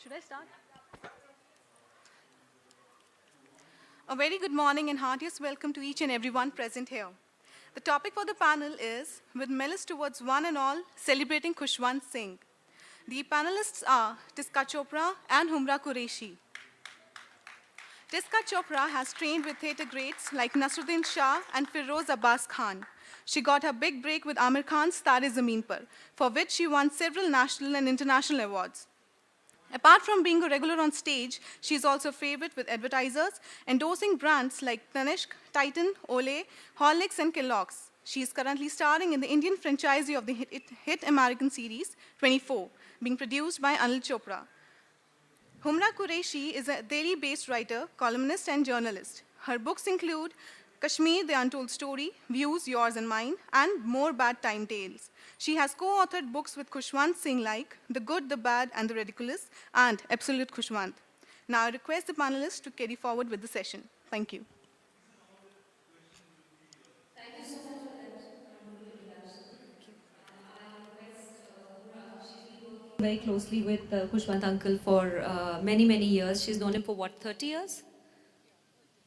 Should I start? A very good morning and heartiest welcome to each and everyone present here. The topic for the panel is With Malice Towards One and All, Celebrating Khushwant Singh. The panelists are Tiska Chopra and Humra Qureshi. Tiska Chopra has trained with theatre greats like Nasruddin Shah and Firoz Abbas Khan. She got her big break with Amir Khan's Tare Zameen Par, for which she won several national and international awards. Apart from being a regular on stage, she is also a favorite with advertisers, endorsing brands like Tanishq, Titan, Olay, Horlicks, and Kellogg's. She is currently starring in the Indian franchise of the hit American series 24, being produced by Anil Chopra. Humra Qureshi is a Delhi-based writer, columnist, and journalist. Her books include Kashmir, The Untold Story, Views, Yours and Mine, and More Bad Time Tales. She has co-authored books with Khushwant Singh like The Good, the Bad, and the Ridiculous, and Absolute Khushwant. Now I request the panelists to carry forward with the session. Thank you. Very closely with Khushwant uncle for many, many years. She's known him for what, 30 years?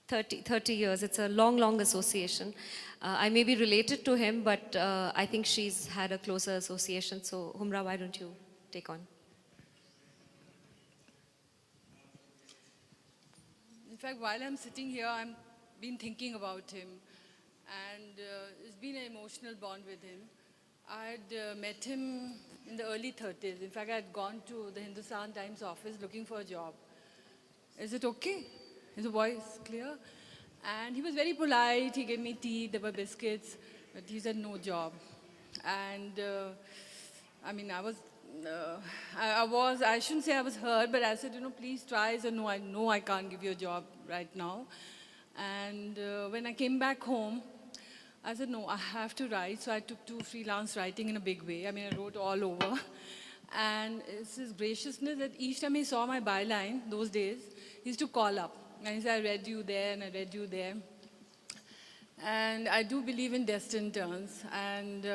30 years. It's a long, long association. I may be related to him, but I think she's had a closer association. So, Humra, why don't you take on? In fact, while I'm sitting here, I've been thinking about him, and it's been an emotional bond with him. I'd met him in the early 30s. In fact, I'd gone to the Hindustan Times office looking for a job. Is it okay? Is the voice clear? And he was very polite. He gave me tea, there were biscuits, but he said no job. And I mean, I shouldn't say I was hurt, but I said, please try. He said, no, I know I can't give you a job right now. And when I came back home, I said, no, I have to write. So I took to freelance writing in a big way. I mean, I wrote all over. And it's his graciousness that each time he saw my byline, those days, he used to call up. And he said, I read you there and I read you there. And I do believe in destined turns. And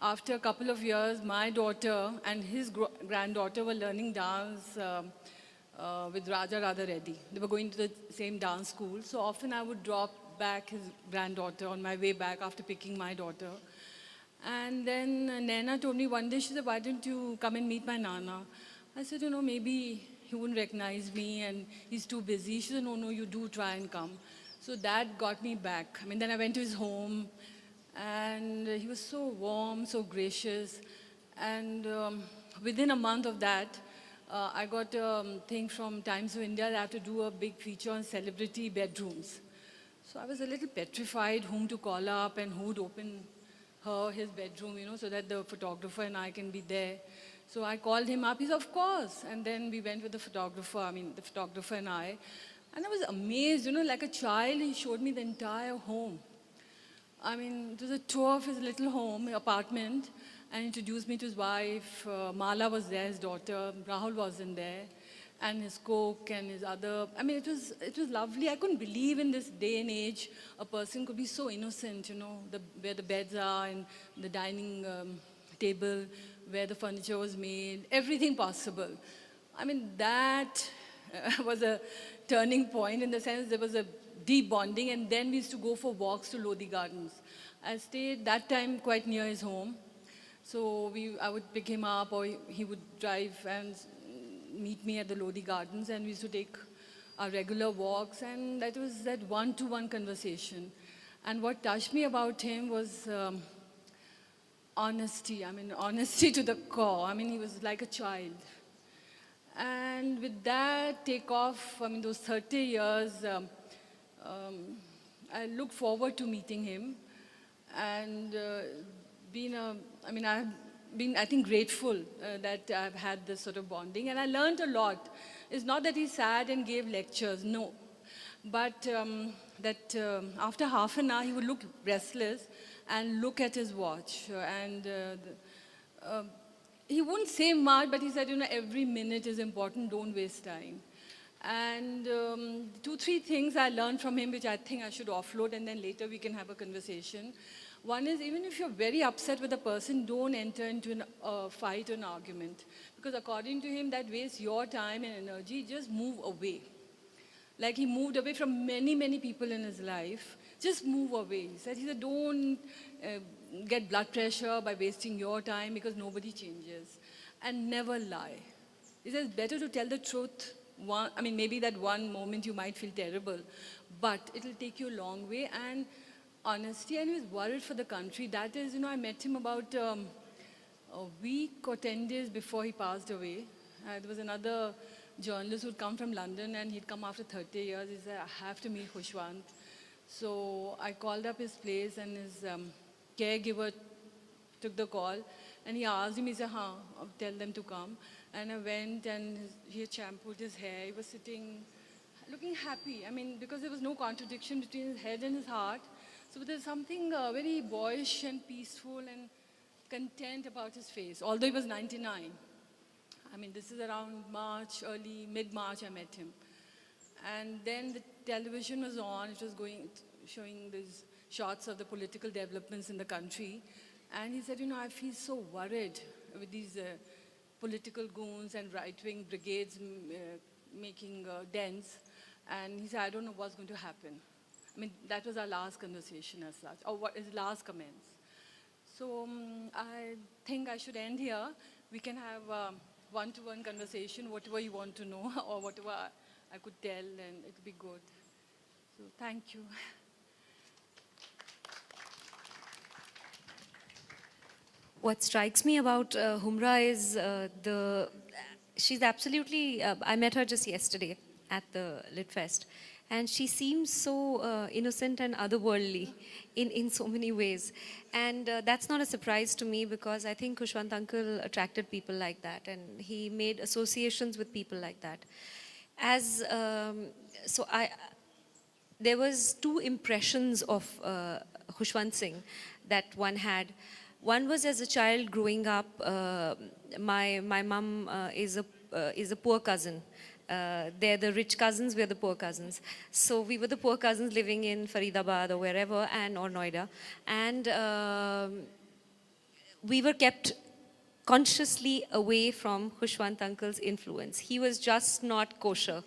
after a couple of years, my daughter and his granddaughter were learning dance with Raja Radha Reddy. They were going to the same dance school. So often I would drop back his granddaughter on my way back after picking my daughter. And then Naina told me one day, she said, why don't you come and meet my Nana? I said, maybe he wouldn't recognize me and he's too busy. She said, no, you do try and come. So that got me back. I mean, then I went to his home and he was so warm, so gracious. And within a month of that, I got a thing from Times of India that I have to do a big feature on celebrity bedrooms. So I was a little petrified whom to call up and who would open his bedroom, so that the photographer and I can be there. So I called him up. He said, of course. And then we went with the photographer and I. And I was amazed, like a child, he showed me the entire home. I mean, it was a tour of his little home, apartment, and introduced me to his wife. Mala was there, his daughter. Rahul wasn't there. And his cook and his other, I mean, it was lovely. I couldn't believe in this day and age a person could be so innocent, where the beds are and the dining table, where the furniture was made, everything possible. I mean, that was a turning point in the sense there was a deep bonding, and then we used to go for walks to Lodi Gardens. I stayed that time quite near his home. So I would pick him up, or he would drive and meet me at the Lodi Gardens, and we used to take our regular walks, and that was that one-to-one conversation. And what touched me about him was honesty. I mean, honesty to the core. I mean, he was like a child. And with that takeoff, I mean, those 30 years, I look forward to meeting him, and I've been, I think, grateful that I've had this sort of bonding, and I learned a lot. It's not that he sat and gave lectures, no. But after half an hour, he would look restless and look at his watch. He wouldn't say much, but he said, every minute is important, don't waste time. And 2, 3 things I learned from him, which I think I should offload, and then later we can have a conversation. One is, even if you're very upset with a person, don't enter into a fight or an argument. Because according to him, that wastes your time and energy. Just move away. Like he moved away from many, many people in his life. Just move away. He said, don't get blood pressure by wasting your time because nobody changes. And never lie. He says, better to tell the truth. Maybe that one moment you might feel terrible, but it'll take you a long way. And honesty, and he was worried for the country. That is, I met him about a week or 10 days before he passed away. There was another journalist who'd come from London, and he'd come after 30 years. He said, I have to meet Khushwant. So I called up his place, and his caregiver took the call, and he asked him, he said, I'll tell them to come. And I went, and he had shampooed his hair. He was sitting, looking happy. Because there was no contradiction between his head and his heart. So there's something very boyish and peaceful and content about his face, although he was 99. This is around March, mid-March I met him. And then the television was on. It was showing these shots of the political developments in the country. And he said, I feel so worried with these political goons and right-wing brigades making dents. And he said, I don't know what's going to happen. That was our last conversation as such, or what his last comments. So I think I should end here. We can have a one-to-one conversation, whatever you want to know, or whatever I could tell, and it would be good. So thank you. What strikes me about Humra is she's absolutely, I met her just yesterday at the Lit Fest, and she seems so innocent and otherworldly in so many ways. And that's not a surprise to me, because I think Khushwant uncle attracted people like that, and he made associations with people like that. There was two impressions of Khushwant Singh that one had. One was, as a child growing up, my mum is a poor cousin. They're the rich cousins, we're the poor cousins. So we were the poor cousins living in Faridabad or wherever, or Noida. And we were kept consciously away from Khushwant uncle's influence. He was just not kosher.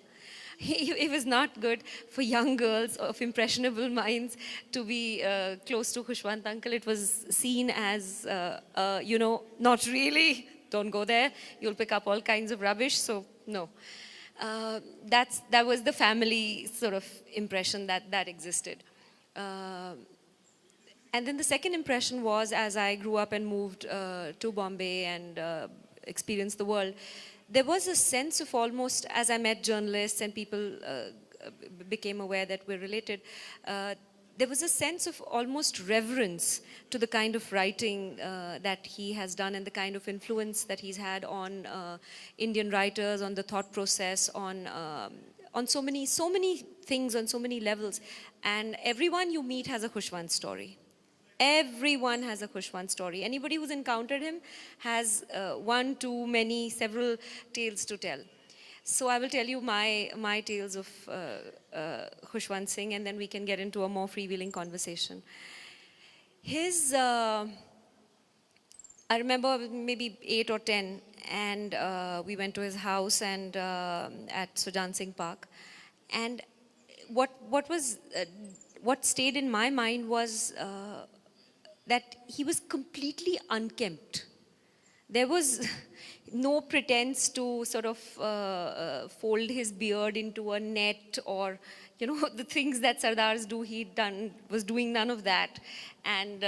It was not good for young girls of impressionable minds to be close to Khushwant uncle. It was seen as, not really, don't go there. You'll pick up all kinds of rubbish, so no. That was the family sort of impression that existed. And then the second impression was, as I grew up and moved to Bombay and experienced the world, there was a sense of almost, as I met journalists and people became aware that we're related, there was a sense of almost reverence to the kind of writing that he has done and the kind of influence that he's had on Indian writers, on the thought process, on so many things, on so many levels. And everyone you meet has a Khushwant story. Everyone has a Khushwant story. Anybody who's encountered him has one, two, many, several tales to tell. So I will tell you my tales of Khushwant Singh, and then we can get into a more freewheeling conversation. I remember maybe 8 or 10, and we went to his house and at Sujan Singh Park. And what stayed in my mind was that he was completely unkempt. There was no pretense to sort of fold his beard into a net, or, the things that Sardars do, was doing none of that. And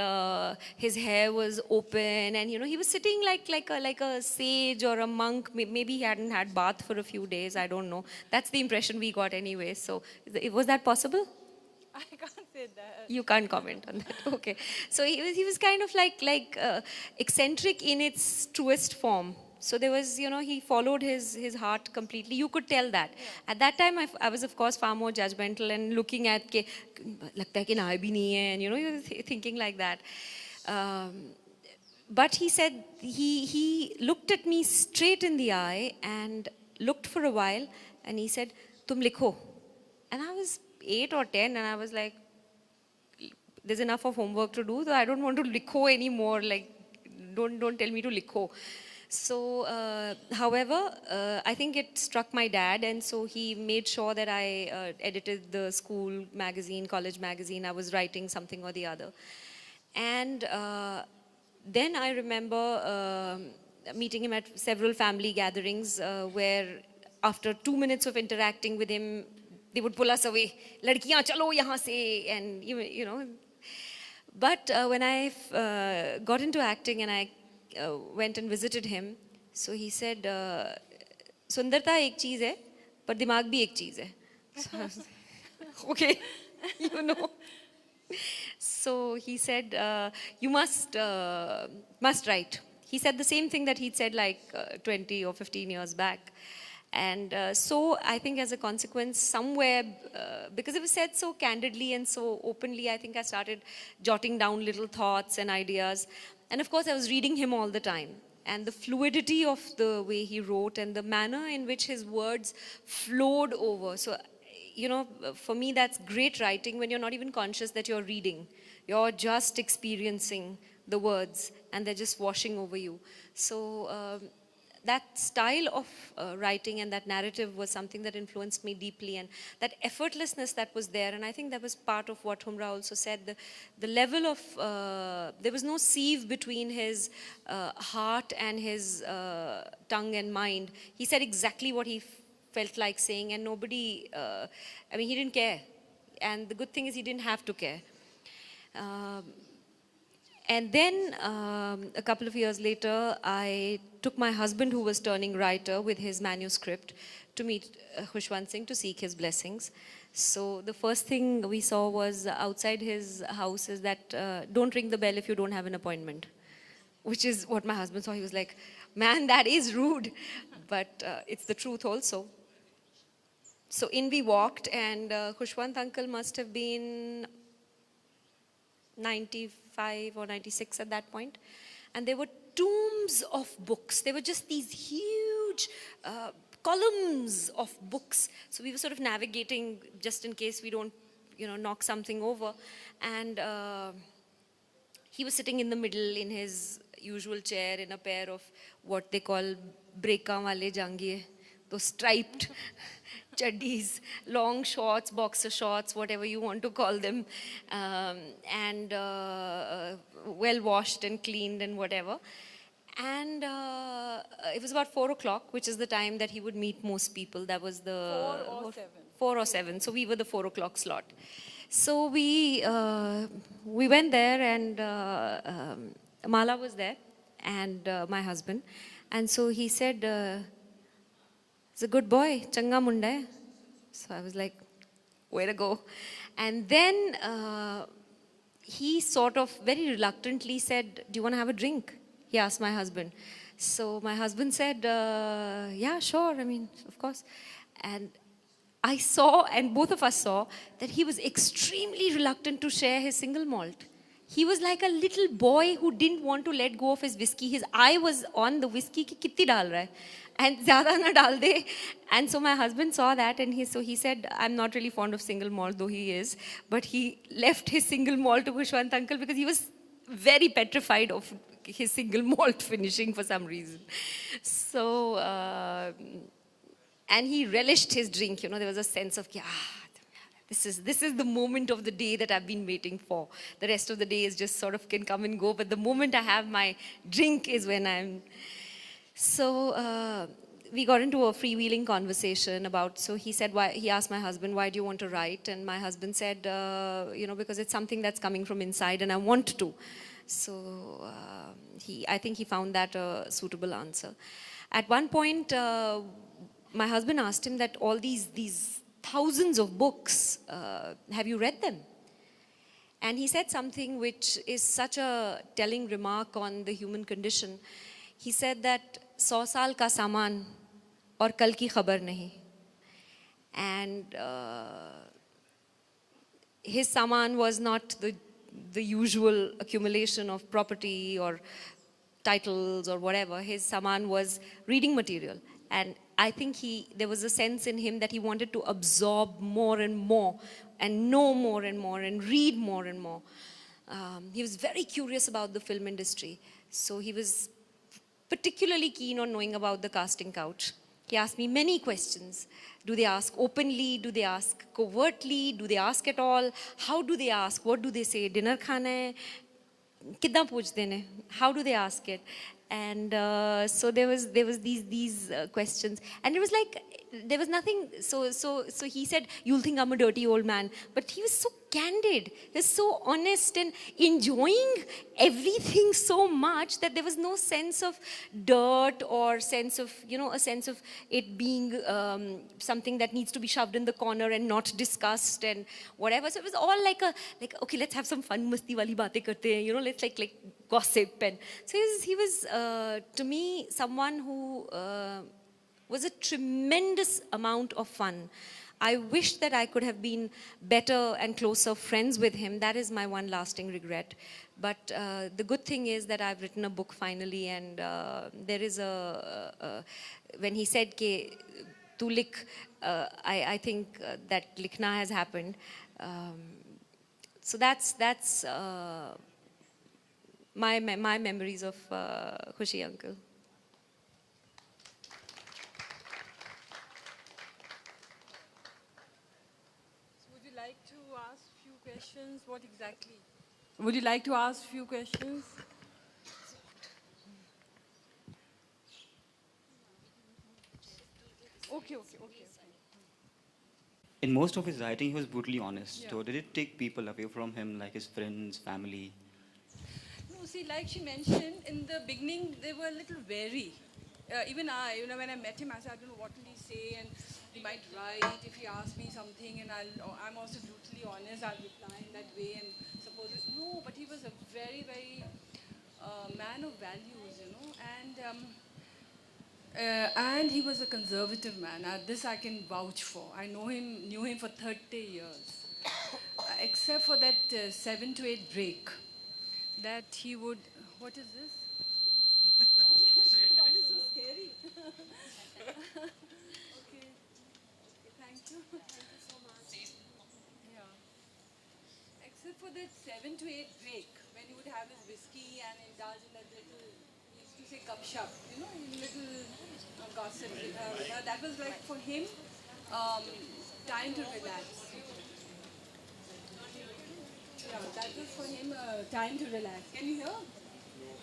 his hair was open, and, he was sitting like a sage or a monk. Maybe he hadn't had bath for a few days, I don't know. That's the impression we got anyway. So was that possible? I can't say that. You can't comment on that. Okay. So he was kind of like eccentric in its truest form. So there was, he followed his heart completely. You could tell that. Yeah. At that time, I was, of course, far more judgmental and looking at, lagta hai ki nahi bhi nahi hai, and, you were thinking like that. But he said, he looked at me straight in the eye and looked for a while, and he said, "Tum likho." And I was 8 or 10, and I was like, there's enough of homework to do, so I don't want to likho anymore. Like, don't tell me to likho. So, however, I think it struck my dad, and so he made sure that I edited the school magazine, college magazine. I was writing something or the other. And then I remember meeting him at several family gatherings where after 2 minutes of interacting with him, they would pull us away. Ladkiyan chalo yahan se, and you know. But when I got into acting and I went and visited him, so he said, "Sundarta ek cheez hai, par dimag bhi ek cheez hai." So I was like, okay, you know. So he said, "You must write." He said the same thing that he'd said like 20 or 15 years back. And so I think as a consequence, somewhere, because it was said so candidly and so openly, I think I started jotting down little thoughts and ideas. And of course, I was reading him all the time. And the fluidity of the way he wrote and the manner in which his words flowed over. So, you know, for me, that's great writing when you're not even conscious that you're reading. You're just experiencing the words and they're just washing over you. So, that style of writing and that narrative was something that influenced me deeply, and that effortlessness that was there. And I think that was part of what Humra also said, the level of, there was no sieve between his heart and his tongue and mind. He said exactly what he felt like saying, and nobody, I mean, he didn't care. And the good thing is he didn't have to care. And then a couple of years later, I took my husband, who was turning writer, with his manuscript to meet Khushwant Singh to seek his blessings. So the first thing we saw was outside his house is that don't ring the bell if you don't have an appointment, which is what my husband saw. He was like, man, that is rude. But it's the truth also. So in we walked, and Khushwant uncle must have been 95 or 96 at that point. And there were tombs of books. There were just these huge columns of books. So we were sort of navigating just in case we don't, you know, knock something over. And he was sitting in the middle in his usual chair in a pair of what they call breaka wale jangiye, those striped chaddis, long shorts, boxer shorts, whatever you want to call them, and well washed and cleaned and whatever. And it was about 4 o'clock, which is the time that he would meet most people. That was the 4 or 7. 4 or 7. So we were the 4 o'clock slot. So we went there, and Mala was there, and my husband. And so he said, he's a good boy, changa munda hai. So I was like, way to go. And then he sort of very reluctantly said, do you want to have a drink? He asked my husband. So my husband said, yeah, sure, I mean, of course. And I saw, and both of us saw, that he was extremely reluctant to share his single malt. He was like a little boy who didn't want to let go of his whiskey. His eye was on the whiskey, ki kitti dal raha hai? And zyada na dal de. And so my husband saw that, and he said, I'm not really fond of single malt, though he is. But he left his single malt to Khushwant uncle because he was very petrified of his single malt finishing for some reason. So, and he relished his drink. You know, there was a sense of, this is the moment of the day that I've been waiting for. The rest of the day is just sort of can come and go, but the moment I have my drink is when I'm... So we got into a freewheeling conversation about, so he said, he asked my husband, why do you want to write? And my husband said, you know, because it's something that's coming from inside and I want to. So I think he found that a suitable answer. At one point, my husband asked him that all these thousands of books, have you read them? And he said something which is such a telling remark on the human condition. He said that 100 saal ka saman aur kal ki khabar nahi. And his saman was not the usual accumulation of property or titles or whatever. His saman was reading material. And I think there was a sense in him that he wanted to absorb more and more and know more and more and read more and more. He was very curious about the film industry. So he was particularly keen on knowing about the casting couch. He asked me many questions. Do they ask openly? Do they ask covertly? Do they ask at all? How do they ask? What do they say? Dinner khana hai? Kidna poochte ne? How do they ask it? And so there was these questions, and it was like there was nothing. So he said, "You'll think I'm a dirty old man," but he was so candid, he was so honest and enjoying everything so much that there was no sense of dirt or sense of a sense of it being something that needs to be shoved in the corner and not discussed and whatever. So it was all like okay, let's have some fun, masti wali baatein karte hain, let's like gossip. And so he was to me someone who was a tremendous amount of fun. I wish that I could have been better and closer friends with him. That is my one lasting regret. But the good thing is that I've written a book finally, and there is when he said ke tu likh, I think that likhna has happened. So that's my memories of Khushi uncle. Would you like to ask few questions? What exactly? Would you like to ask few questions? Okay. In most of his writing, he was brutally honest. Yeah. So did it take people away from him, like his friends, family? No, see, like she mentioned, in the beginning, they were a little wary. Even I, when I met him, I said, I don't know what will he say, and he might write if he asks me something, and I'm also brutally honest, I'll reply in that way, and suppose it. No, but he was a very, very man of values, and he was a conservative man. This I can vouch for. I knew him for 30 years. Except for that 7 to 8 break, that he would. What is this? Why is so scary? Okay, thank you. Thank you so much. Yeah. Except for that 7 to 8 break, when he would have his whiskey and indulge in that little, he used to say gupshup, little gossip. That was like for him, time to relax. Yeah, that was for him time to relax. Can you hear?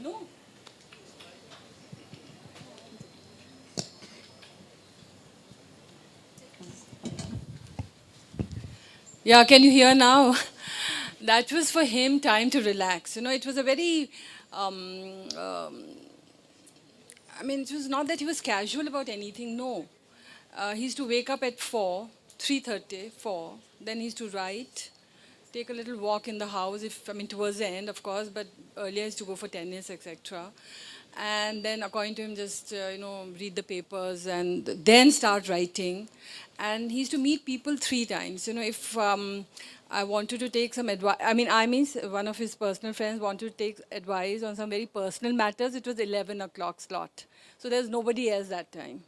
No? Yeah, can you hear now? That was for him time to relax. It was a very, it was not that he was casual about anything, no. He used to wake up at 4, 3:30, 4. Then he used to write, take a little walk in the house, towards the end, of course, but earlier he used to go for tennis, etc. And then, according to him, just, read the papers and then start writing. And he used to meet people 3 times. If I wanted to take some advice, one of his personal friends wanted to take advice on some very personal matters, it was 11 o'clock slot. So there's nobody else that time.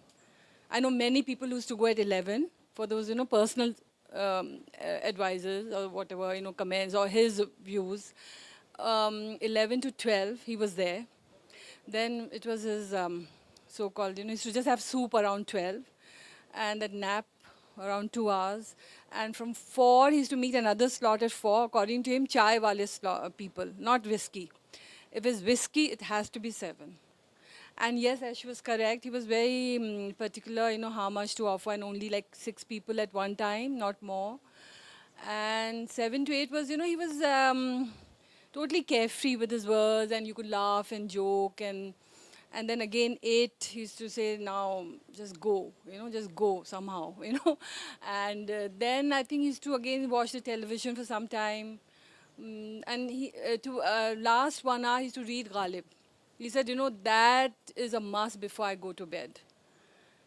I know many people who used to go at 11 for those, personal advisors or whatever, comments or his views. 11 to 12, he was there. Then it was his so-called, he used to just have soup around 12 and a nap around 2 hours. And from 4, he used to meet another slot at 4. According to him, chai wale people, not whiskey. If it's whiskey, it has to be 7. And yes, as she was correct, he was very particular, how much to offer, and only like 6 people at one time, not more. And 7 to 8 was, he was totally carefree with his words, and you could laugh and joke. And then again, 8, he used to say, now just go, just go somehow, And then I think he used to again watch the television for some time. And he, last 1 hour, he used to read Ghalib. He said, that is a must before I go to bed.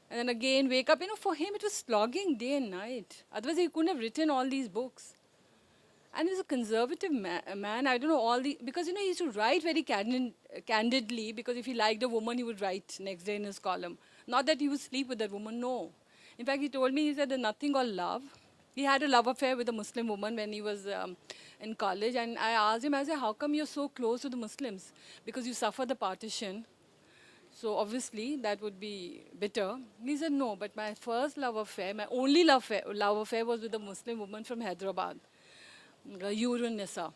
And then again, wake up. For him, it was slogging day and night. Otherwise, he couldn't have written all these books. And he's a conservative man. I don't know because, he used to write very candidly, because if he liked a woman, he would write next day in his column. Not that he would sleep with that woman, no. In fact, he told me, he said, there's nothing called love. He had a love affair with a Muslim woman when he was in college. And I asked him, I said, how come you're so close to the Muslims? Because you suffered the partition. So obviously that would be bitter. He said, no, but my first love affair, my only love affair was with a Muslim woman from Hyderabad, Yurun Nisa.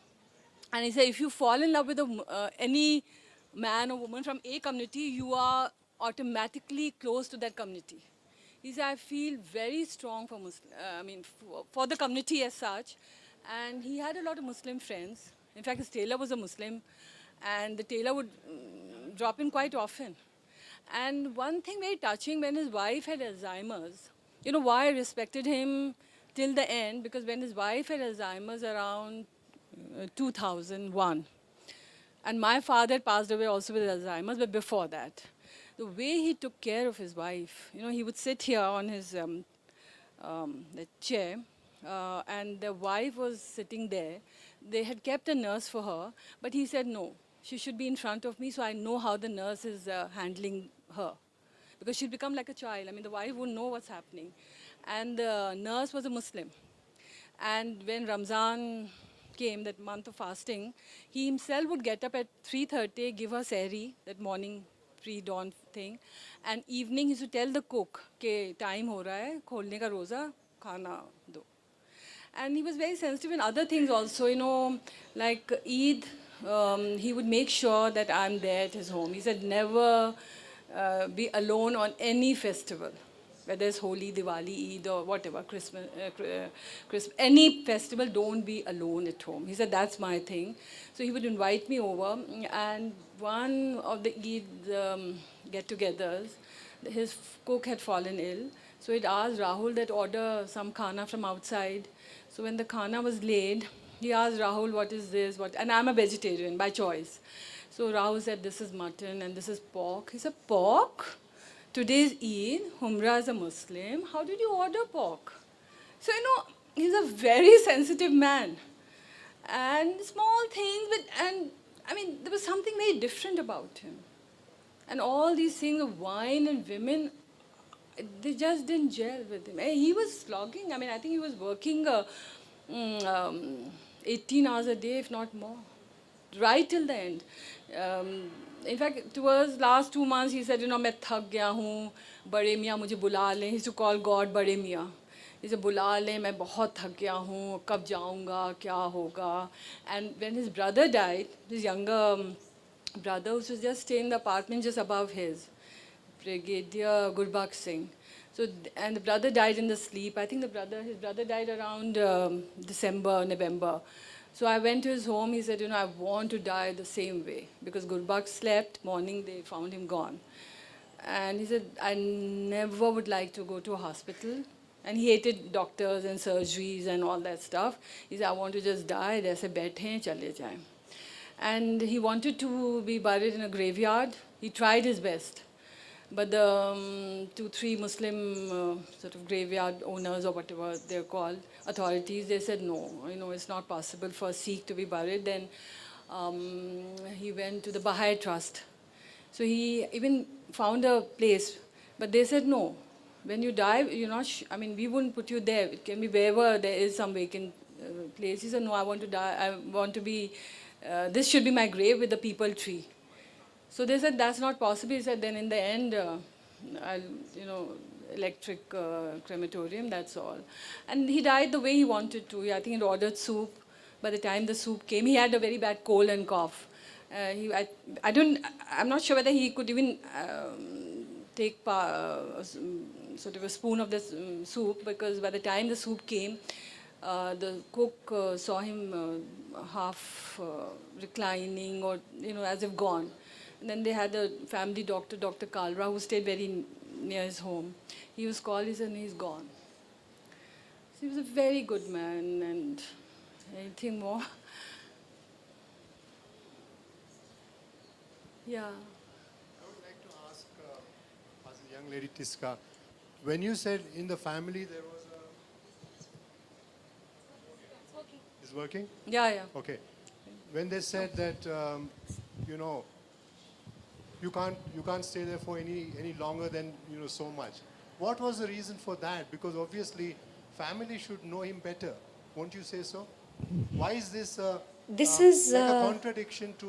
And he said, if you fall in love with any man or woman from a community, you are automatically close to that community. He said, I feel very strong for for the community as such. And he had a lot of Muslim friends. In fact, his tailor was a Muslim, and the tailor would drop in quite often. And one thing very touching, when his wife had Alzheimer's, you know why I respected him till the end? Because when his wife had Alzheimer's around 2001, and my father passed away also with Alzheimer's, but before that, the way he took care of his wife, you know, he would sit here on his the chair, and the wife was sitting there. They had kept a nurse for her, but he said, no, she should be in front of me so I know how the nurse is handling her. Because she'll become like a child. I mean, the wife wouldn't know what's happening. And the nurse was a Muslim. And when Ramzan came, that month of fasting, he himself would get up at 3:30, give her sehri, that morning pre-dawn thing. And evening he used to tell the cook, ke time ho raha hai, kholne ka roza, khana do. And he was very sensitive in other things also, you know, like Eid, he would make sure that I'm there at his home. He said, never be alone on any festival, whether it's Holi, Diwali, Eid, or whatever, Christmas, any festival, don't be alone at home. He said, that's my thing. So he would invite me over, and one of the Eid get-togethers, his cook had fallen ill. So he'd asked Rahul that order some khana from outside. So when the khana was laid, he asked Rahul, what is this? And I'm a vegetarian by choice. So Rahul said, this is mutton and this is pork. He said, pork? Today's Eid, Humra is a Muslim. How did you order pork? So, you know, he's a very sensitive man. And small things, I mean, there was something very different about him. And all these things of wine and women, they just didn't gel with him. He was slogging. I mean, I think he was working 18 hours a day, if not more, right till the end. In fact, towards last 2 months, he said, you know, मैं थक गया हूँ, बड़े मियाँ मुझे बुला लें. He used to call God बड़े मियाँ. He said, बुला लें, मैं बहुत थक गया हूँ, कब जाऊँगा, क्या होगा. And when his brother died, his younger brother, who was just staying in the apartment just above his, Brigadier Gurbakh Singh. So, and the brother died in the sleep. I think his brother died around December, November. So I went to his home. He said, you know, I want to die the same way. Because Gurbakh slept, morning they found him gone. And he said, I never would like to go to a hospital. And he hated doctors and surgeries and all that stuff. He said, I want to just die. They बैठे हैं, चले जाएं. And he wanted to be buried in a graveyard. He tried his best. But the 2-3 Muslim sort of graveyard owners or whatever they're called, authorities, they said, no, you know, it's not possible for a Sikh to be buried. Then he went to the Baha'i Trust. So he even found a place. But they said, no, when you die, you're not, I mean, we wouldn't put you there. It can be wherever there is some vacant place. He said, no, I want to die. I want to be, this should be my grave with the peepal tree. So they said, that's not possible. He said, then in the end, I'll, you know, electric crematorium, that's all. And he died the way he wanted to. I think he ordered soup. By the time the soup came, he had a very bad cold and cough. I'm not sure whether he could even take sort of a spoon of this soup, because by the time the soup came, the cook saw him half reclining or, you know, as if gone. And then they had a family doctor, Dr. Kalra, who stayed very near his home. He was called, he said, he's gone. So he was a very good man, and anything more? Yeah. I would like to ask, as a young lady, Tiska, when you said in the family there was a... It's working? Yeah, yeah. Okay. When they said that, you know, you can't stay there for any longer than, you know, so much. What was the reason for that? Because obviously family should know him better. Won't you say so? Why is this This is, like a contradiction to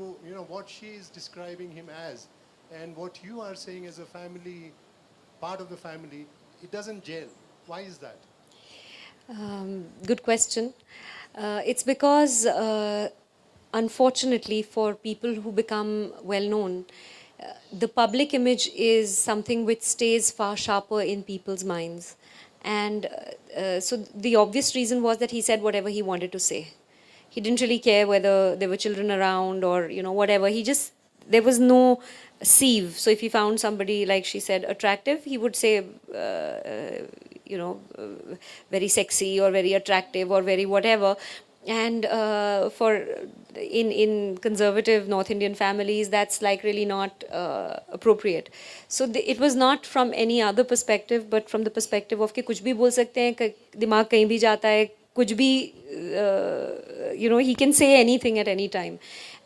what she is describing him as, and what you are saying as a family, part of the family? It doesn't gel. Why is that? Good question. It's because, unfortunately, for people who become well known, the public image is something which stays far sharper in people's minds. And so the obvious reason was that he said whatever he wanted to say. He didn't really care whether there were children around or, whatever. There was no sieve. So if he found somebody, like she said, attractive, he would say, very sexy or very attractive or very whatever. And in conservative North Indian families, that's like really not appropriate. So it was not from any other perspective, but from the perspective of कि कुछ भी बोल सकते हैं, दिमाग कहीं भी जाता है, कुछ भी, he can say anything at any time.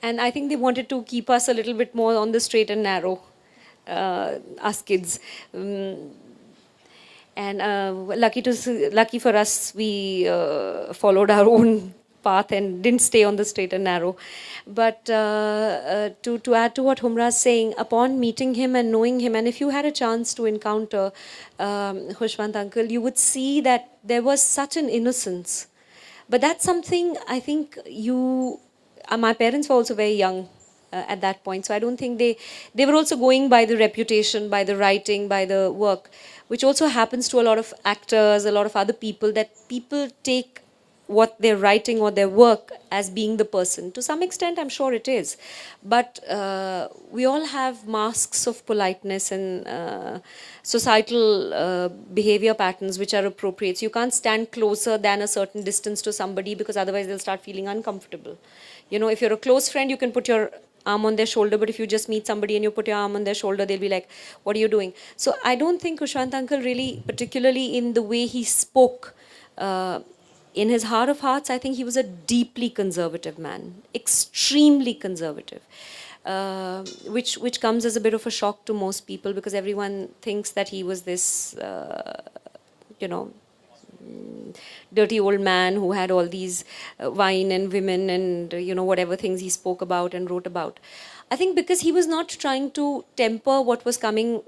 And I think they wanted to keep us a little bit more on the straight and narrow, us kids. And lucky for us, we followed our own path and didn't stay on the straight and narrow. But to add to what Humra is saying, upon meeting him and knowing him, and if you had a chance to encounter Khushwant uncle, you would see that there was such an innocence. But that's something I think my parents were also very young at that point, so I don't think they were also going by the reputation, by the writing, by the work, which also happens to a lot of actors, a lot of other people, that people take what they're writing or their work as being the person. To some extent, I'm sure it is. But we all have masks of politeness and societal behavior patterns which are appropriate. So you can't stand closer than a certain distance to somebody, because otherwise they'll start feeling uncomfortable. If you're a close friend, you can put your arm on their shoulder, but if you just meet somebody and you put your arm on their shoulder, they'll be like, what are you doing? So I don't think Khushwant uncle really, particularly in the way he spoke, in his heart of hearts, I think he was a deeply conservative man, extremely conservative, which comes as a bit of a shock to most people, because everyone thinks that he was this, dirty old man who had all these wine and women and whatever things he spoke about and wrote about. I think because he was not trying to temper what was coming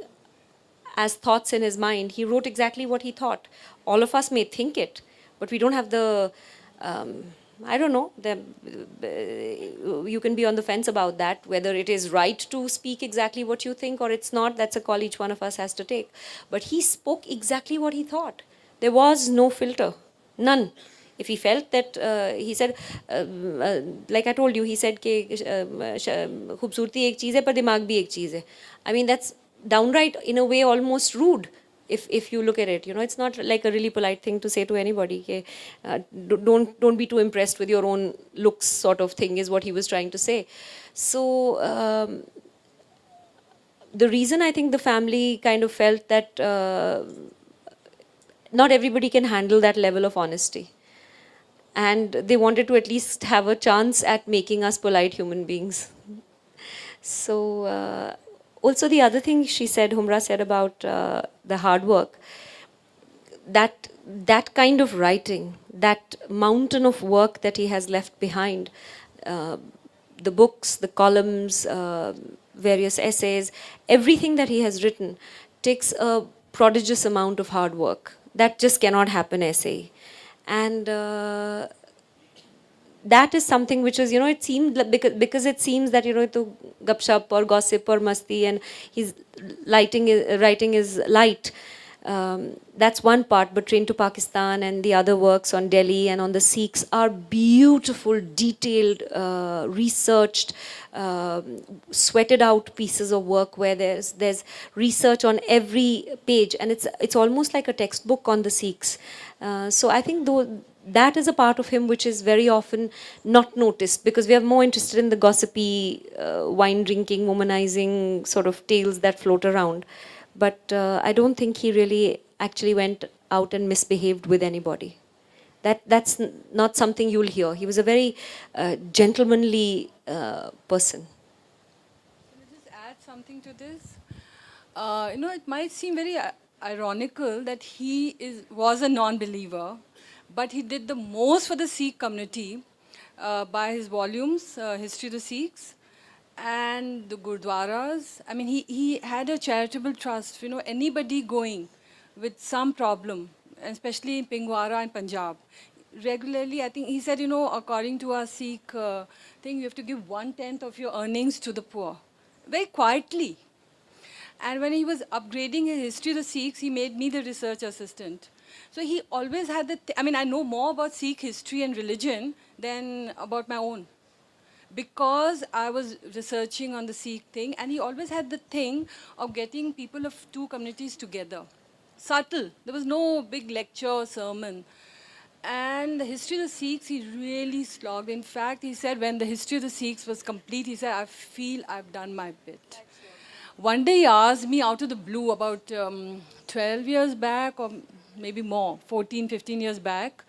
as thoughts in his mind, he wrote exactly what he thought. All of us may think it, but we don't have the I don't know, you can be on the fence about that, whether it is right to speak exactly what you think or it's not. That's a call each one of us has to take. But he spoke exactly what he thought. There was no filter, none. If he felt that, he said, like I told you, he said कि खूबसूरती एक चीज़ है पर दिमाग भी एक चीज़ है. I mean, that's downright, in a way, almost rude. If you look at it, it's not like a really polite thing to say to anybody. Okay? Don't be too impressed with your own looks, sort of thing, is what he was trying to say. So the reason I think the family kind of felt that not everybody can handle that level of honesty, and they wanted to at least have a chance at making us polite human beings. So also the other thing she said, Humra said about the hard work, that kind of writing, that mountain of work that he has left behind, the books, the columns, various essays, everything that he has written takes a prodigious amount of hard work. That just cannot happen essay. And that is something which is, it seemed, because it seems that, to gupshup or gossip or masti, and his writing is light. That's one part, but Train to Pakistan and the other works on Delhi and on the Sikhs are beautiful, detailed, researched, sweated out pieces of work where there's research on every page, and it's almost like a textbook on the Sikhs. So I think that is a part of him which is very often not noticed, because we are more interested in the gossipy, wine drinking, womanizing sort of tales that float around. But I don't think he really actually went out and misbehaved with anybody. That's not something you'll hear. He was a very gentlemanly person. Can I just add something to this? It might seem very ironical that he was a non-believer, But he did the most for the Sikh community by his volumes, History of the Sikhs, and the Gurdwaras. I mean, he had a charitable trust. You know, anybody going with some problem, especially in Pingwara and Punjab, regularly, I think he said, you know, according to our Sikh thing, you have to give 1/10 of your earnings to the poor. Very quietly. And when he was upgrading his history of the Sikhs, he made me the research assistant. So he always had the, I mean, I know more about Sikh history and religion than about my own. Because I was researching on the Sikh thing, and he always had the thing of getting people of two communities together. Subtle. There was no big lecture or sermon. And the history of the Sikhs, he really slogged. In fact, he said when the history of the Sikhs was complete, he said, I feel I've done my bit. One day he asked me out of the blue about 12 years back or maybe more, 14, 15 years back,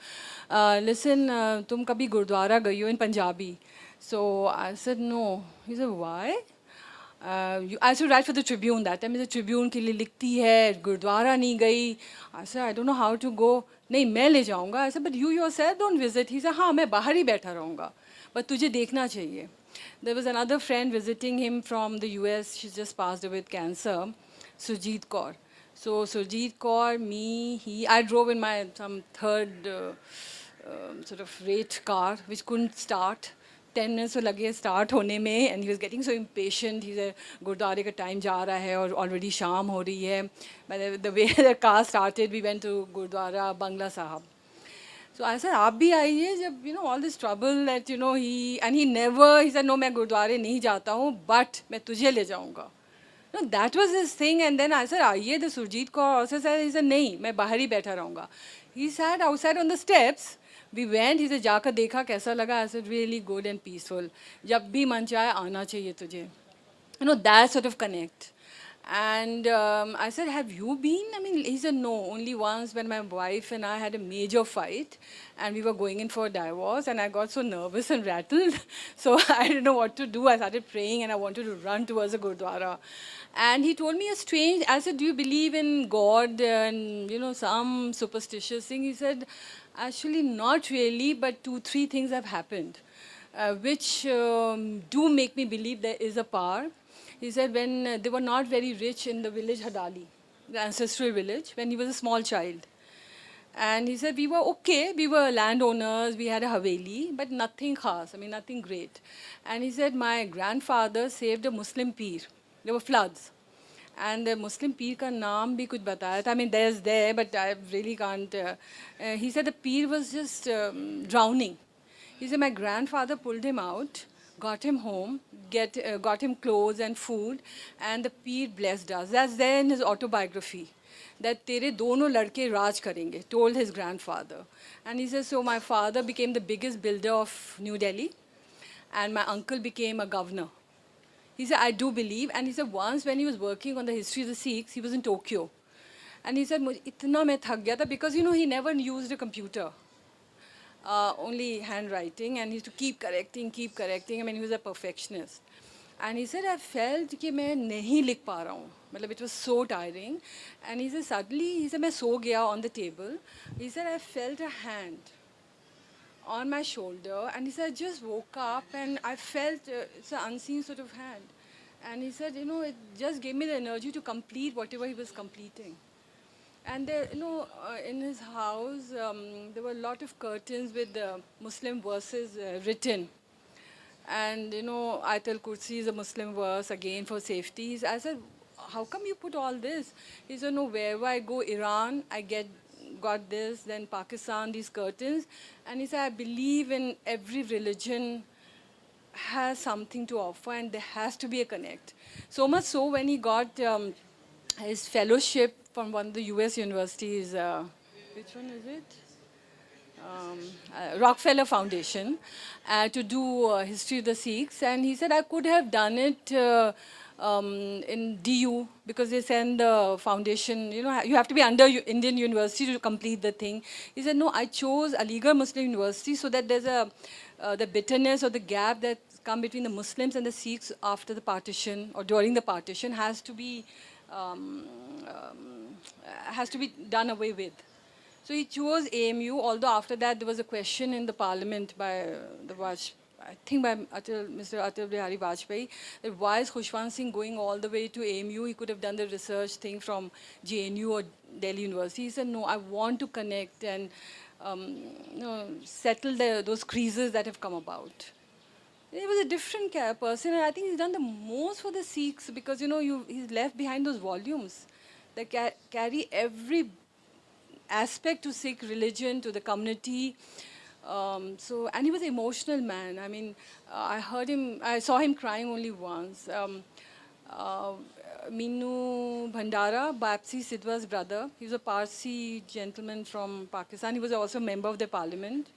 listen, tum kabhi Gurdwara gayi ho in Punjabi. So I said, no. He said, why? I used to write for the Tribune that time. The Tribune ke liye likhti hai, Gurdwara nahi gayi. I said, I don't know how to go. Nahi, main le jaunga. I said, but you yourself don't visit. He said, हाँ, मैं बाहर ही बैठा रहूँगा. But तुझे देखना चाहिए. There was another friend visiting him from the US. She just passed away with cancer, Surjit Kaur. So Surjit Kaur, me, he, I drove in my some third sort of rate car, which couldn't start. 10 minutes so lage start hone mein, and he was getting so impatient. He said, Gurdwara ka time ja raha hai aur already shaam ho rahi hai. But the way the car started, we went to Gurdwara Bangla Sahab. So I said, आप भी आइए जब, you know, all this trouble that, you know, he said, no, मैं गुरुद्वारे नहीं जाता हूँ, but मैं तुझे ले जाऊँगा. No, that was his thing. And then I said, आइए, the Surjit Kaur also said, he said, नहीं, मैं बाहर ही बैठा रहूँगा. He sat outside on the steps. We went, he said, जाकर देखा कैसा लगा. I said, really good and peaceful. जब भी मन चाहे आना चाहिए तुझे. You know, that sort of connect. And I said, have you been? I mean, he said, no, only once when my wife and I had a major fight and we were going in for a divorce and I got so nervous and rattled. So I didn't know what to do. I started praying and I wanted to run towards the Gurdwara. And he told me a strange, I said, do you believe in God and, you know, some superstitious thing? He said, actually not really, but 2, 3 things have happened, which do make me believe there is a power. He said when they were not very rich in the village Hadali, the ancestral village, when he was a small child. And he said, we were okay, we were landowners, we had a Haveli, but nothing khas, I mean, nothing great. And he said, my grandfather saved a Muslim Peer. There were floods. And the Muslim Peer ka naam bhi kuch bataya tha. I mean, there's there, but I really can't. He said the Peer was just drowning. He said, my grandfather pulled him out, got him home, got him clothes and food, and the Peer blessed us. That's there in his autobiography, that tere dono ladke raj karenge, told his grandfather. And he says, so my father became the biggest builder of New Delhi, and my uncle became a governor. He said, I do believe. And he said, once when he was working on the history of the Sikhs, he was in Tokyo. And he said, itna main thak gaya tha, because, you know, he never used a computer. Only handwriting, and he used to keep correcting. I mean, he was a perfectionist. And he said, I felt that I nahi likh pa raha hu. Matlab, it was so tiring. And he said, suddenly, he said, main so gaya on the table. He said, I felt a hand on my shoulder. And he said, I just woke up and I felt it's an unseen sort of hand. And he said, you know, it just gave me the energy to complete whatever he was completing. And there, you know, in his house, there were a lot of curtains with Muslim verses written. And, you know, Ayatul Kursi is a Muslim verse, again, for safety. I said, how come you put all this? He said, no, wherever I go, Iran, I got this, then Pakistan, these curtains. And he said, I believe in every religion has something to offer, and there has to be a connect. So much so, when he got his fellowship from one of the US universities, which one is it? Rockefeller Foundation, to do history of the Sikhs. And he said, I could have done it in DU, because they send the foundation, you know, you have to be under Indian University to complete the thing. He said, no, I chose Aligarh Muslim University so that there's the bitterness or the gap that come between the Muslims and the Sikhs after the partition or during the partition has to be done away with. So he chose AMU, although after that there was a question in the parliament by I think by Mr. Atal Bihari Vajpayee, that why is Khushwant Singh going all the way to AMU? He could have done the research thing from JNU or Delhi University. He said, no, I want to connect and settle those creases that have come about. He was a different person, and I think he's done the most for the Sikhs because, he's left behind those volumes that carry every aspect to Sikh religion, to the community. And he was an emotional man. I mean, I saw him crying only once. Minu Bhandara, Bapsi Sidhwa's brother, he was a Parsi gentleman from Pakistan. He was also a member of the parliament.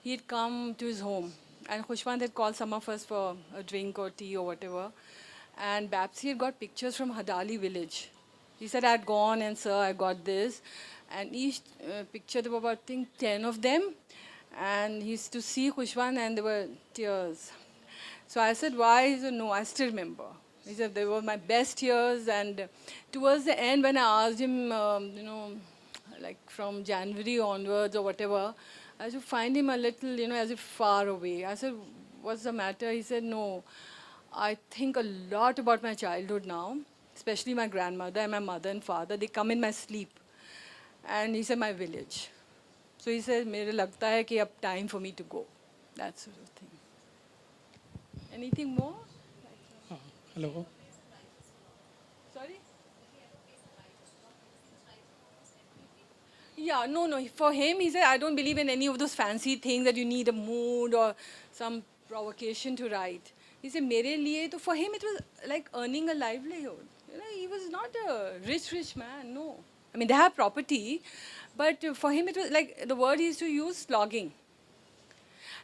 He had come to his home, and Khushwant had called some of us for a drink or tea or whatever. And Bapsi had got pictures from Hadali village. He said, I had gone, and sir, I got this. And each picture, there were about, I think, 10 of them. And he used to see Khushwant, and there were tears. So I said, why? He said, no, I still remember. He said, they were my best years. And towards the end, when I asked him, like from January onwards or whatever, I used to find him a little, as if far away. I said, what's the matter? He said, no, I think a lot about my childhood now, especially my grandmother and my mother and father. They come in my sleep. And he said, my village. So he said, मेरे लगता है कि अब time for me to go. That sort of thing. Anything more? Hello. Sorry? Yeah, no. For him, he said, I don't believe in any of those fancy things that you need a mood or some provocation to write. He said, मेरे लिए, तो for him it was like earning a livelihood. He was not a rich man, no. I mean, they have property, but for him it was like the word he used to use, slogging.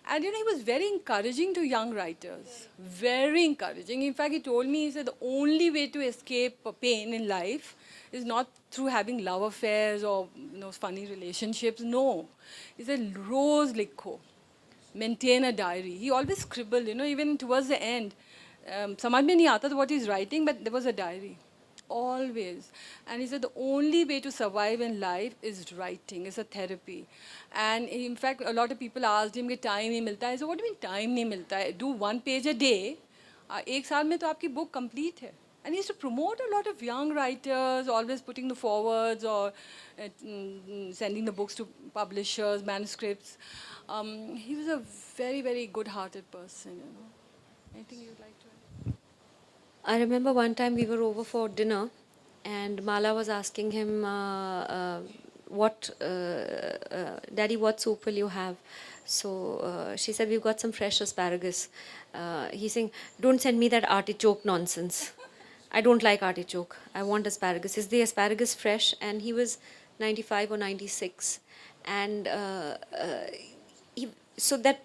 And he was very encouraging to young writers, very encouraging. In fact, he told me, he said, the only way to escape pain in life is not through having love affairs or funny relationships. No. He said, Rose likho, maintain a diary. He always scribbled, even towards the end. Samajh mein nahi aata what he's writing, but there was a diary. Always. And he said the only way to survive in life is writing, is a therapy. And in fact, a lot of people asked him, time nahi milta hai. So what do you mean time nahi milta hai? Do 1 page a day. Ek saal mein to aapki book complete hai. And he used to promote a lot of young writers, always putting the forwards or sending the books to publishers, manuscripts. He was a very, very good-hearted person, Anything you'd like to add? I remember one time we were over for dinner, and Mala was asking him, Daddy, what soup will you have? So she said, we've got some fresh asparagus. He's saying, don't send me that artichoke nonsense. I don't like artichoke. I want asparagus. Is the asparagus fresh? And he was 95 or 96. And so that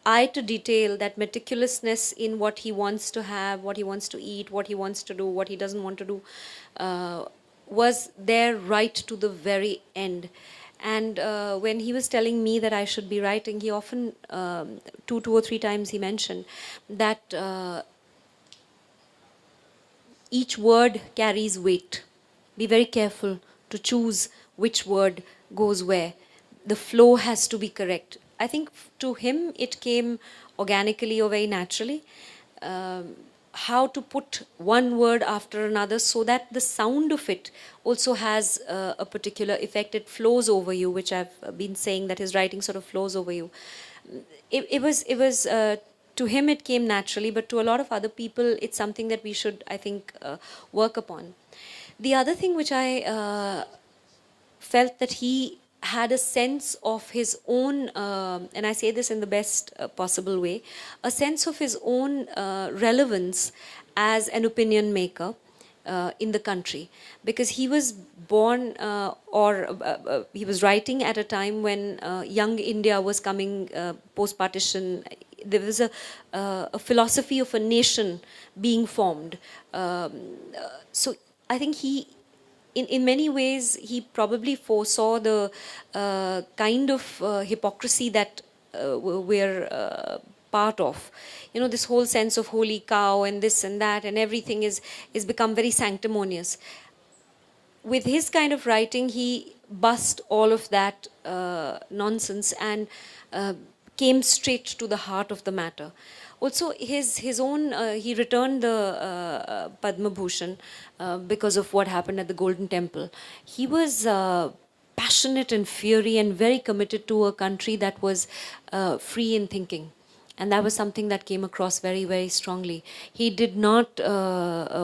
eye to detail, that meticulousness in what he wants to have, what he wants to eat, what he wants to do, what he doesn't want to do, was there right to the very end. And when he was telling me that I should be writing, he often, two or three times he mentioned that each word carries weight. Be very careful to choose which word goes where. The flow has to be correct. I think to him it came organically or very naturally. How to put one word after another so that the sound of it also has a particular effect. It flows over you, which I've been saying, that his writing sort of flows over you. It was to him it came naturally, but to a lot of other people it's something that we should, I think, work upon. The other thing which I felt that he had a sense of his own, and I say this in the best possible way, a sense of his own relevance as an opinion maker in the country. Because he was born he was writing at a time when young India was coming post-partition. There was a philosophy of a nation being formed. So I think he, in many ways, he probably foresaw the kind of hypocrisy that we're part of. This whole sense of holy cow and this and that and everything is become very sanctimonious. With his kind of writing, he bust all of that nonsense and came straight to the heart of the matter. Also, his own he returned the Padma Bhushan because of what happened at the Golden Temple. He was passionate and fiery and very committed to a country that was free in thinking. And that was something that came across very, very strongly. He did not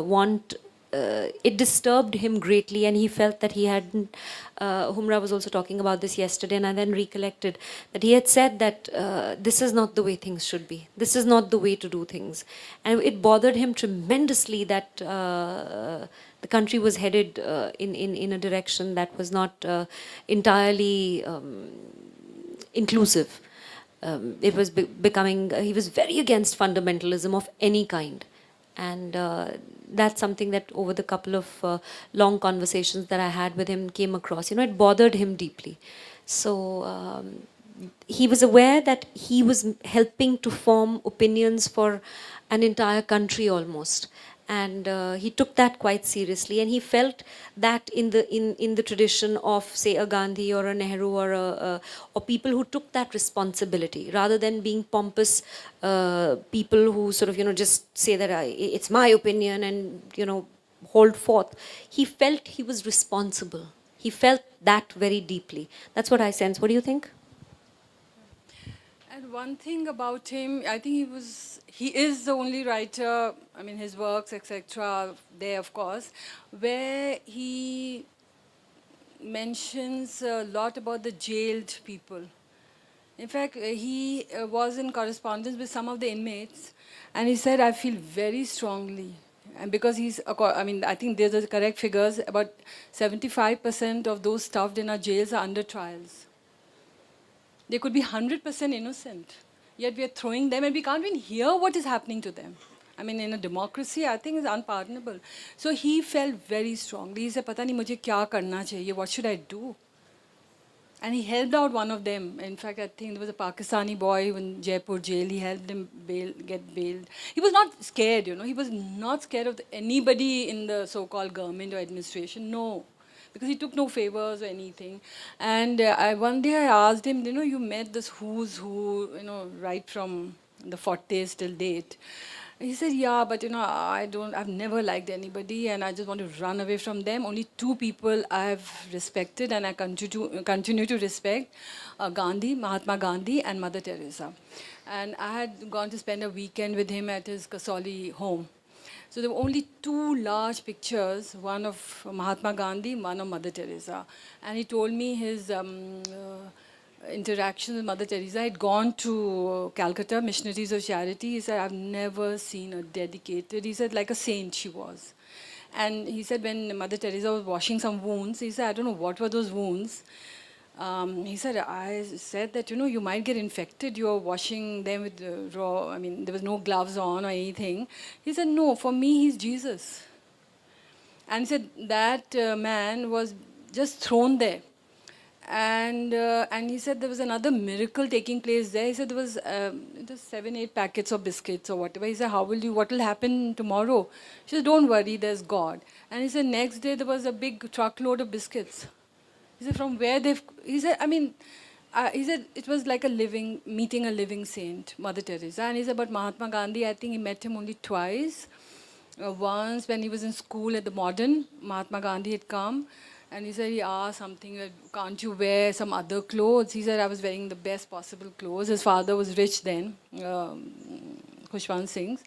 want, it disturbed him greatly, and he felt that he hadn't, Humra was also talking about this yesterday, and I then recollected that he had said that this is not the way things should be. This is not the way to do things. And it bothered him tremendously that the country was headed in a direction that was not entirely inclusive. It was becoming, he was very against fundamentalism of any kind. And that's something that over the couple of long conversations that I had with him came across. You know, it bothered him deeply. So he was aware that he was helping to form opinions for an entire country almost. And he took that quite seriously, and he felt that in the tradition of, say, a Gandhi or a Nehru or people who took that responsibility rather than being pompous people who sort of, you know, just say that it's my opinion and, you know, hold forth. He felt he was responsible. He felt that very deeply. That's what I sense. What do you think? And one thing about him, I think he is the only writer, I mean his works, etc., there of course, where he mentions a lot about the jailed people. In fact, he was in correspondence with some of the inmates, and he said, I feel very strongly. And because I mean, I think there's the correct figures, about 75% of those stuffed in our jails are under trials. They could be 100% innocent, yet we are throwing them and we can't even hear what is happening to them. I mean, in a democracy, I think it's unpardonable. So he felt very strongly. He said, Pata nahi mujhe kya karna chahiye, what should I do? And he helped out one of them. In fact, I think there was a Pakistani boy in Jaipur jail. He helped him get bailed. He was not scared, you know. He was not scared of anybody in the so-called government or administration. No. Because he took no favors or anything. And one day I asked him, you know, you met this who's who, you know, right from the 40s till date. He said, yeah, but, you know, I've never liked anybody and I just want to run away from them. Only two people I've respected and I continue to respect, Gandhi, Mahatma Gandhi and Mother Teresa. And I had gone to spend a weekend with him at his Kasauli home. So there were only two large pictures, one of Mahatma Gandhi, one of Mother Teresa. And he told me his interaction with Mother Teresa. He'd gone to Calcutta, Missionaries of Charity. He said, I've never seen a dedicated, he said, like a saint she was. And he said when Mother Teresa was washing some wounds, he said, I don't know what were those wounds. He said, I said that, you know, you might get infected. You're washing them with raw, I mean, there was no gloves on or anything. He said, no, for me, he's Jesus. And he said, that man was just thrown there. And he said there was another miracle taking place there. He said there was 7-8 packets of biscuits or whatever. He said, what will happen tomorrow? She said, don't worry, there's God. And he said, next day there was a big truckload of biscuits. He said, from where he said, I mean, he said it was like meeting a living saint, Mother Teresa. And he said, but Mahatma Gandhi, I think he met him only twice. Once when he was in school at the Modern, Mahatma Gandhi had come. And he said, he asked something, can't you wear some other clothes? He said, I was wearing the best possible clothes. His father was rich then, Khushwant Singh.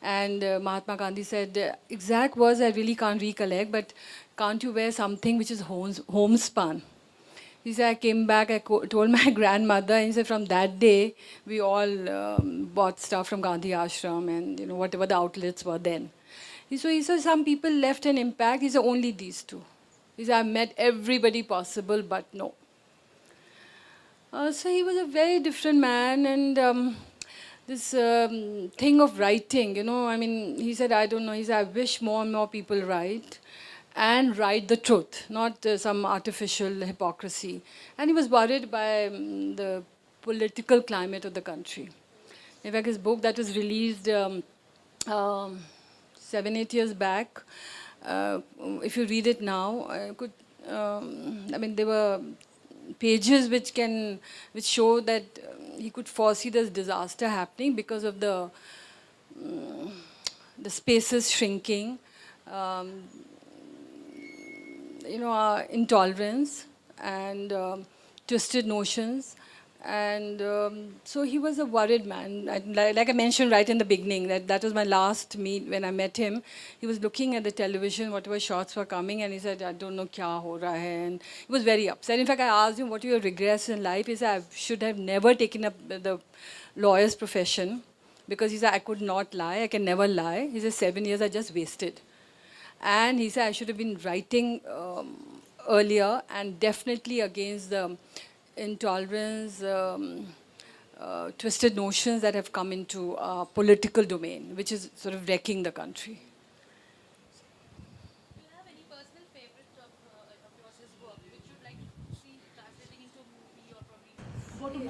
And Mahatma Gandhi said, exact words I really can't recollect, but can't you wear something which is homespun? He said, I came back, I told my grandmother, and he said, from that day, we all bought stuff from Gandhi Ashram and, you know, whatever the outlets were then. He said, some people left an impact. He said, only these two. He said, I've met everybody possible, but no. So he was a very different man, and this thing of writing, you know, I mean, he said, I don't know, he said, I wish more and more people write and write the truth, not some artificial hypocrisy. And he was worried by the political climate of the country. In fact, his book that was released 7-8 years back, if you read it now, I mean, there were pages which show that he could foresee this disaster happening because of the spaces shrinking, um, our intolerance and twisted notions. And so he was a worried man. Like I mentioned right in the beginning, that was my last meet when I met him. He was looking at the television, whatever shots were coming, and he said, I don't know kya ho raha hai. And he was very upset. In fact, I asked him, what are your regrets in life? He said, I should have never taken up the lawyer's profession because he said, I could not lie. I can never lie. He said, 7 years I just wasted. And he said, I should have been writing earlier and definitely against the intolerance, twisted notions that have come into our political domain, which is sort of wrecking the country. Do you have any personal favorite of yours, his work, which you'd like to see translating into a movie or probably go to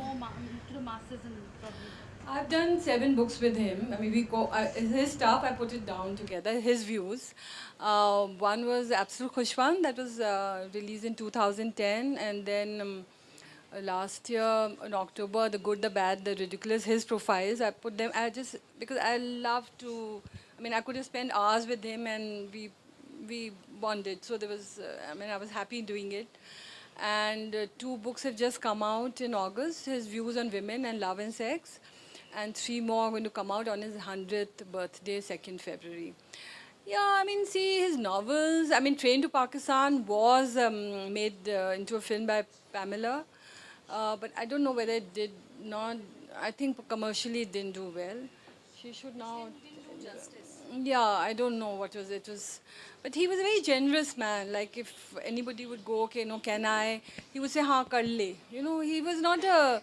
to the masses and probably? I've done 7 books with him. I mean, his stuff, I put it down together, his views. One was Absolute Khushwant, that was released in 2010. And then last year in October, The Good, the Bad, the Ridiculous, his profiles. I put them, because I love to, I mean, I could have spent hours with him and we bonded. So there was, I was happy doing it. And 2 books have just come out in August, his views on women and love and sex. And 3 more are going to come out on his 100th birthday, 2nd February. Yeah, I mean, see, his novels, I mean, Train to Pakistan was made into a film by Pamela. But I don't know whether it did not, I think commercially it didn't do well. She should now... Yeah, I don't know what was it. But he was a very generous man. Like if anybody would go, okay, no, can I? He would say, haan, kar le. You know, he was not a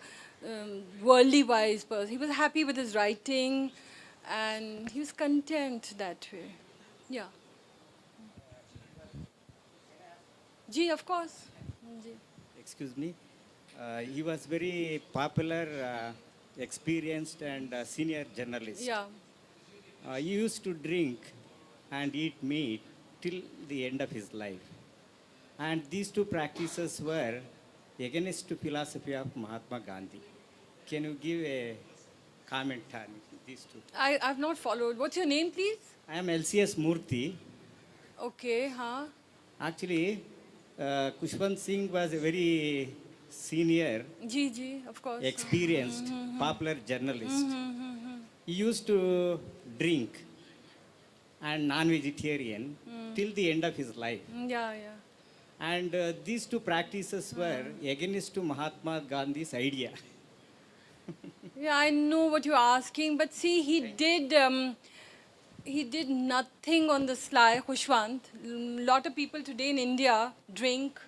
worldly wise person. He was happy with his writing and he was content that way. Yeah. Ji, of course. Ji. Excuse me. He was very popular, experienced and senior journalist. Yeah. He used to drink and eat meat till the end of his life. And these 2 practices were against the philosophy of Mahatma Gandhi. Can you give a comment on these 2? I've not followed. What's your name, please? I am LCS Murthy. Okay, huh? Actually, Khushwant Singh was a very senior, Ji, of course. experienced, popular journalist. He used to drink and non-vegetarian till the end of his life. Yeah. And these 2 practices were against to Mahatma Gandhi's idea. Yeah, I know what you're asking, but see, he did nothing on the sly, Khushwant. A lot of people today in India drink,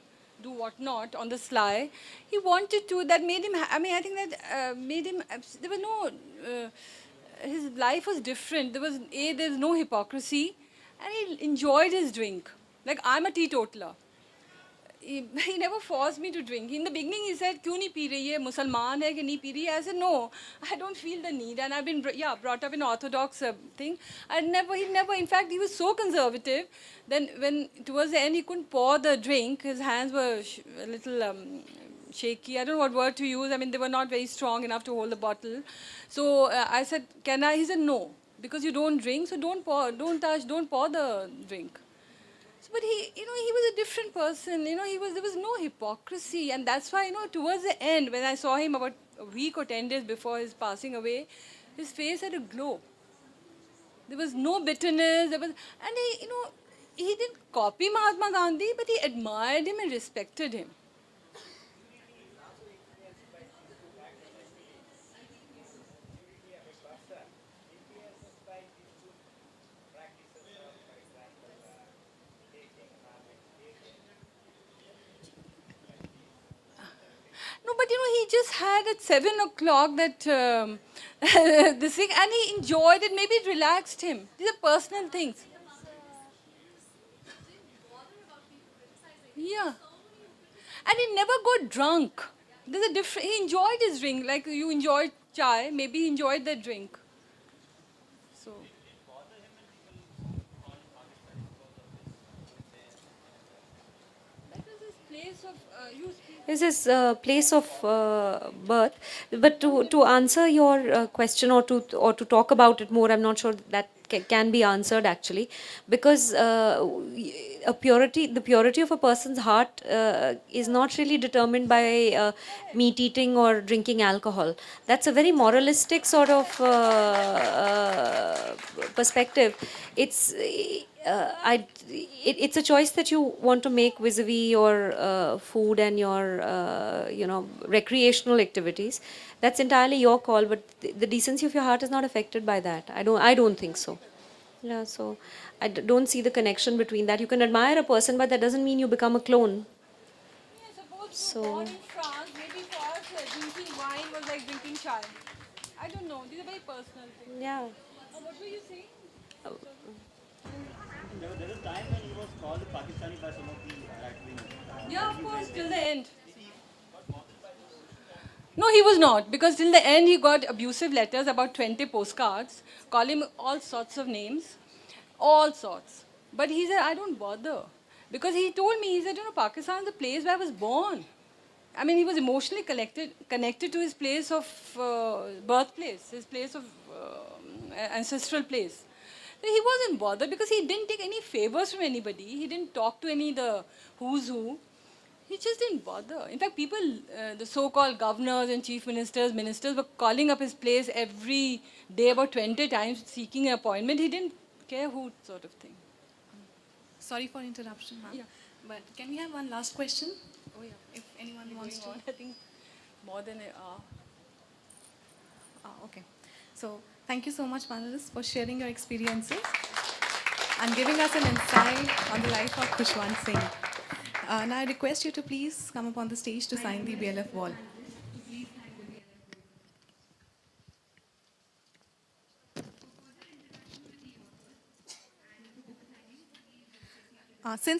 do whatnot on the sly. He wanted to, that made him, I mean, I think that made him, there was no, his life was different. There's no hypocrisy, and he enjoyed his drink. Like, I'm a teetotaler. He never forced me to drink. In the beginning, he said, "Kyun nahi pee rahi hai? Musalman hai ki nahi pee rahi hai?" I said, "No, I don't feel the need." And I've been, brought up in Orthodox thing. He never, in fact, he was so conservative. Then when, towards the end, he couldn't pour the drink. His hands were a little shaky. I don't know what word to use. I mean, they were not very strong enough to hold the bottle. So I said, "Can I?" He said, "No, because you don't drink, so don't pour the drink." But he was a different person. There was no hypocrisy, and that's why, towards the end, when I saw him about a week or 10 days before his passing away, his face had a glow. There was no bitterness. And he didn't copy Mahatma Gandhi, but he admired him and respected him. No, but he just had at 7 o'clock that this thing, and he enjoyed it. Maybe it relaxed him. These are personal things. Yeah, and he never got drunk. There's a different. He enjoyed his drink, like you enjoyed chai. Maybe he enjoyed that drink. So. That was his place of This is place of birth. But to answer your question, or to talk about it more, I'm not sure that can be answered actually, because the purity of a person's heart is not really determined by meat eating or drinking alcohol. That's a very moralistic sort of perspective. It's it's a choice that you want to make vis-a-vis your food and your recreational activities. That's entirely your call, but the decency of your heart is not affected by that. I don't think so. Yeah, so don't see the connection between that. You can admire a person, but that doesn't mean you become a clone. So born in France, maybe for us, drinking wine was like drinking chai. I don't know. These are very personal things. yeah. What were you saying? There was a time when he was called Pakistani by some of the right-wing. Yeah, of course, till the end. No, he was not, because till the end he got abusive letters, about 20 postcards, calling him all sorts of names, all sorts. But he said, I don't bother. Because he told me, he said, Pakistan is the place where I was born. I mean, he was emotionally connected to his place of birthplace, his place of ancestral place. He wasn't bothered because he didn't take any favors from anybody. He didn't talk to any the who's who. He just didn't bother. In fact, people, the so-called governors and chief ministers were calling up his place every day about 20 times seeking an appointment. He didn't care who, sort of thing. Sorry for interruption, ma'am. Yeah. But can we have one last question? Oh, yeah. If anyone wants to. I think more than an hour. Okay. So thank you so much, panelists, for sharing your experiences and giving us an insight on the life of Khushwant Singh. Now I request you to please come up on the stage to sign the BLF wall. Since